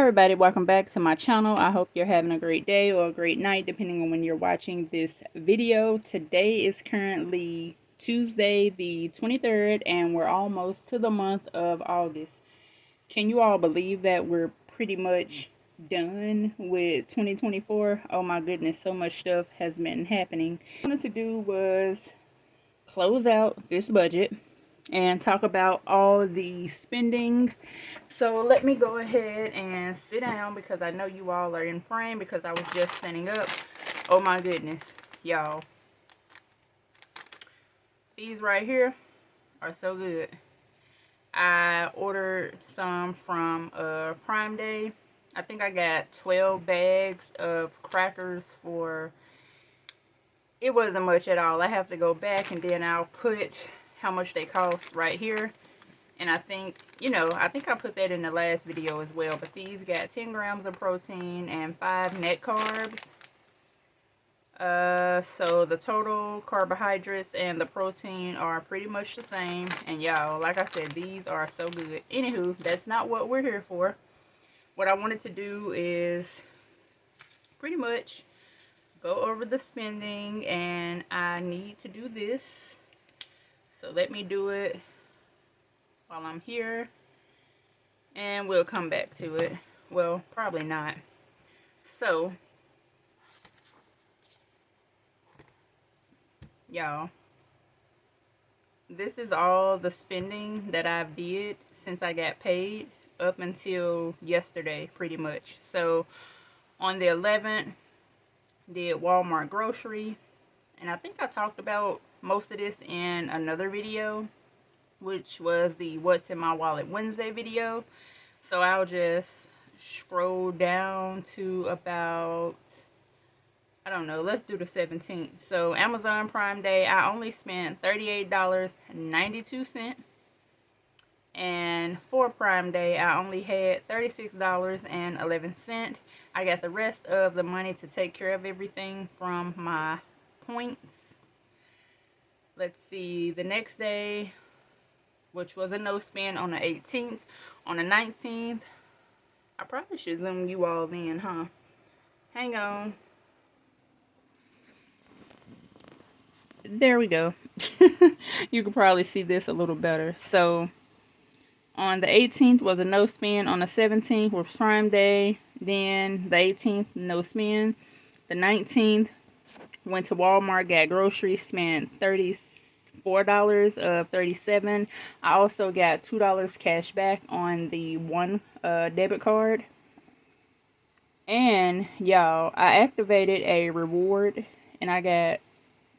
everybody, welcome back to my channel. I hope you're having a great day or a great night depending on when you're watching this video. Today is currently Tuesday the 23rd and we're almost to the month of August. Can you all believe that we're pretty much done with 2024? Oh my goodness, so much stuff has been happening. What I wanted to do was close out this budget and talk about all the spending. So let me go ahead and sit down because I know you all are in frame because I was just standing up. Oh my goodness, y'all. These right here are so good. I ordered some from Prime Day. I think I got 12 bags of crackers for, it wasn't much at all. I have to go back and then I'll put how much they cost right here. And I think, I think I put that in the last video as well. But these got 10 grams of protein and 5 net carbs. So the total carbohydrates and the protein are pretty much the same. And y'all, like I said, these are so good. Anywho, that's not what we're here for. What I wanted to do is pretty much go over the spending. And I need to do this. So let me do it while I'm here, and we'll come back to it. Well, probably not. So, y'all, this is all the spending that I've did since I got paid up until yesterday, pretty much. So, on the 11th, did Walmart grocery, and I think I talked about most of this in another video, which was the What's in My Wallet Wednesday video. So I'll just scroll down to about, I don't know, let's do the 17th. So Amazon Prime Day, I only spent $38.92. And for Prime Day, I only had $36.11. I got the rest of the money to take care of everything from my points. Let's see, the next day, which was a no spend on the 18th. On the 19th, I probably should zoom you all in, huh? Hang on. There we go. You can probably see this a little better. So, on the 18th was a no spend. On the 17th was Prime Day. Then, the 18th, no spend. The 19th, went to Walmart, got groceries, spent $34.37. I also got $2 cash back on the one debit card. And y'all, I activated a reward and I got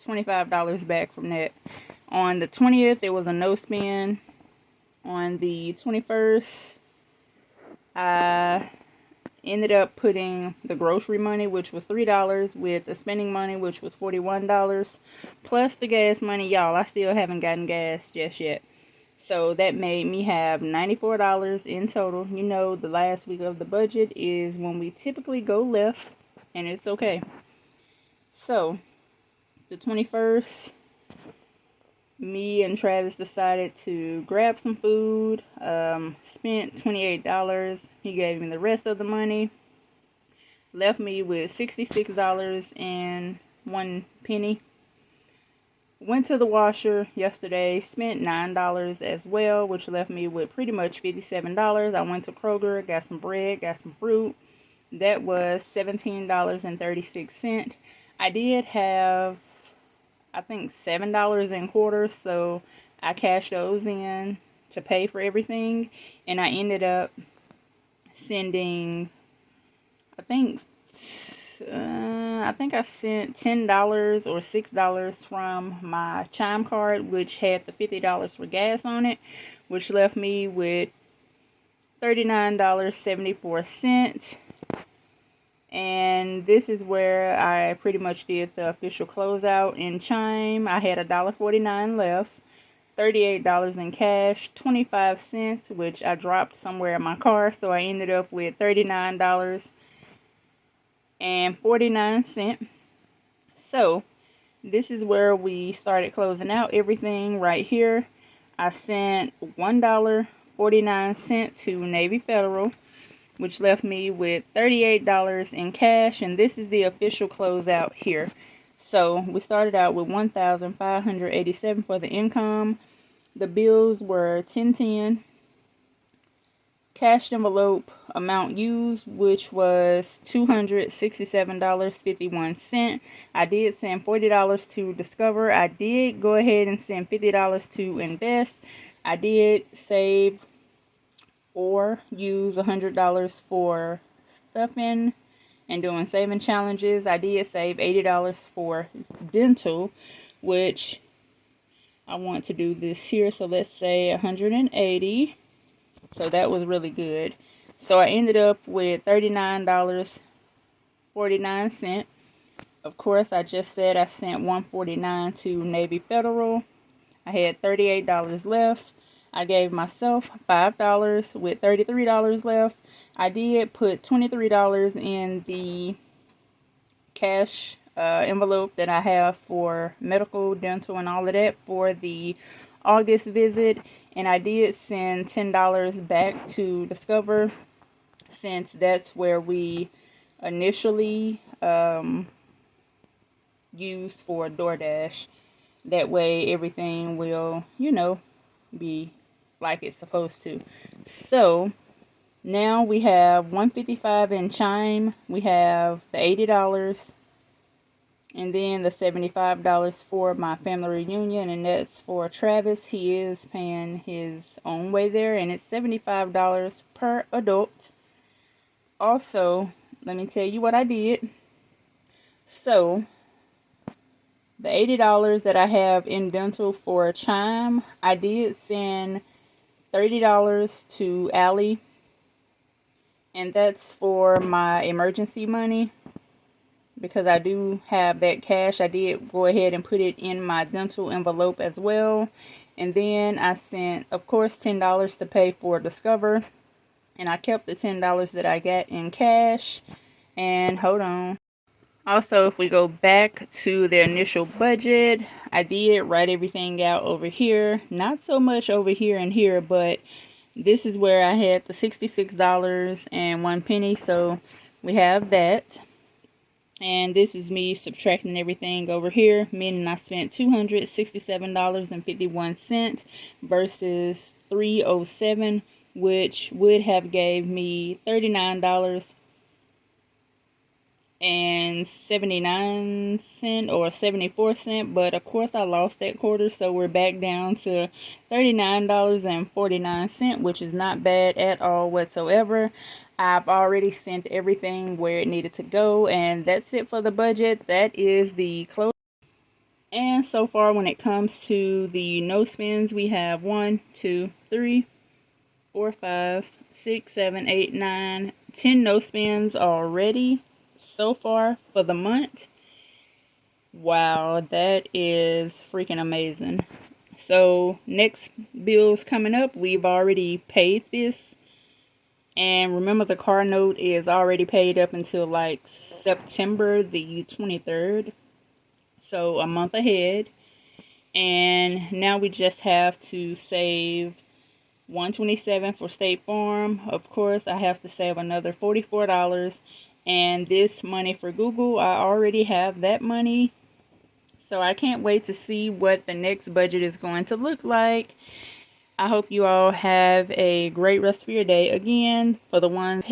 $25 back from that. On the 20th, it was a no spend. On the 21st, I ended up putting the grocery money, which was $3, with the spending money, which was $41, plus the gas money. Y'all, I still haven't gotten gas just yet. So that made me have $94 in total. You know, the last week of the budget is when we typically go left, and it's okay. So, the 21st, me and Travis decided to grab some food, spent $28. He gave me the rest of the money, left me with $66.01. Went to the washer yesterday, spent $9 as well, which left me with pretty much $57. I went to Kroger, got some bread, got some fruit. That was $17.36. I did have, I think, $7 in quarters, so I cashed those in to pay for everything, and I ended up sending, I think I sent $10 or $6 from my Chime card, which had the $50 for gas on it, which left me with $39.74. And this is where I pretty much did the official closeout in Chime. I had $1.49 left, $38 in cash, 25 cents, which I dropped somewhere in my car. So I ended up with $39.49. So this is where we started closing out everything right here. I sent $1.49 to Navy Federal, which left me with $38 in cash, and this is the official closeout here. So we started out with $1,587 for the income. The bills were $10.10. Cash envelope amount used, which was $267.51. I did send $40 to Discover. I did go ahead and send $50 to Invest. I did save or use $100 for stuffing and doing saving challenges. I did save $80 for dental, which I want to do this here. So let's say 180. So that was really good. So I ended up with $39.49. Of course, I just said I sent $149 to Navy Federal. I had $38 left. I gave myself $5 with $33 left. I did put $23 in the cash envelope that I have for medical, dental, and all of that for the August visit. And I did send $10 back to Discover, since that's where we initially used for DoorDash. That way everything will, be like it's supposed to. So now we have $155 in Chime. We have the $80. And then the $75 for my family reunion, and that's for Travis. He is paying his own way there, and it's $75 per adult. Also, let me tell you what I did. So, the $80 that I have in dental for Chime, I did send $30 to Allie, and that's for my emergency money. Because I do have that cash, I did go ahead and put it in my dental envelope as well. And then I sent, of course, $10 to pay for Discover. And I kept the $10 that I got in cash. And hold on. Also, if we go back to the initial budget, I did write everything out over here. Not so much over here and here, but this is where I had the $66.01. So we have that. And this is me subtracting everything over here, meaning I spent $267.51 versus $307, which would have gave me $39.79 or 74 cents. But of course I lost that quarter, so we're back down to $39.49, which is not bad at all whatsoever. I've already sent everything where it needed to go, and that's it for the budget. That is the close. And so far, when it comes to the no spends, we have 1, 2, 3, 4, 5, 6, 7, 8, 9, 10 no spends already so far for the month. Wow, that is freaking amazing. So next bills coming up, we've already paid this. And remember, the car note is already paid up until like September the 23rd. So a month ahead. And now we just have to save $127 for State Farm. Of course, I have to save another $44. And this money for Google, I already have that money. So I can't wait to see what the next budget is going to look like. I hope you all have a great rest of your day. Again, for the ones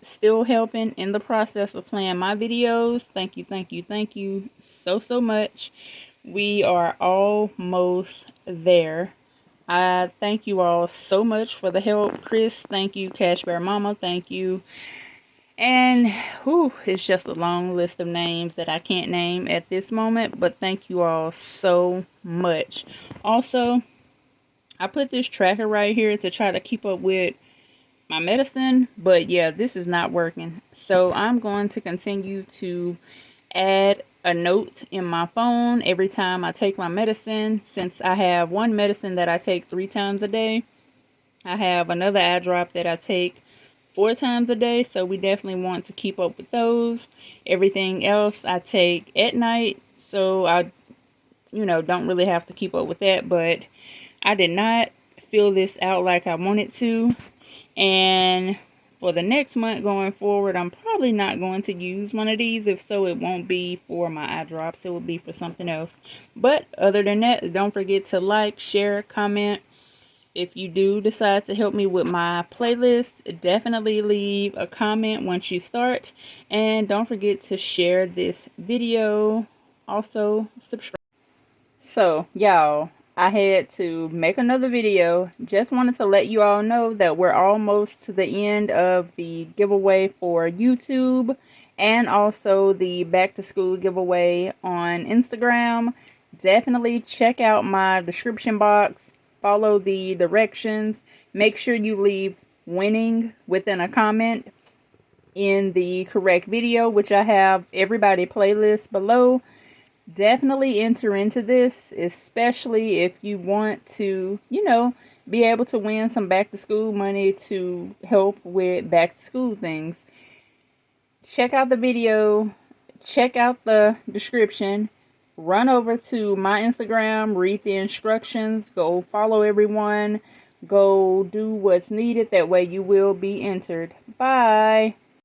still helping in the process of playing my videos, thank you so much. We are almost there. I thank you all so much for the help. Kris, thank you. Cash Bear Mama, thank you. And it's just a long list of names that I can't name at this moment, but thank you all so much. Also, I put this tracker right here to try to keep up with my medicine, but yeah, this is not working. So I'm going to continue to add a note in my phone every time I take my medicine. Since I have one medicine that I take 3 times a day, I have another eye drop that I take 4 times a day, so we definitely want to keep up with those. Everything else I take at night, so I don't really have to keep up with that. But I did not fill this out like I wanted to, and for the next month going forward, I'm probably not going to use one of these. If so, it won't be for my eye drops. It will be for something else. But other than that, don't forget to like, share, comment. If you do decide to help me with my playlist, definitely leave a comment once you start. And don't forget to share this video. Also, subscribe. So, y'all, I had to make another video. Just wanted to let you all know that we're almost to the end of the giveaway for YouTube and also the back to school giveaway on Instagram. Definitely check out my description box. Follow the directions. Make sure you leave winning within a comment in the correct video, which I have everybody playlist below. Definitely enter into this, especially if you want to, be able to win some back to school money to help with back to school things. Check out the video, check out the description, run over to my Instagram, read the instructions, go follow everyone, go do what's needed. That way you will be entered. Bye.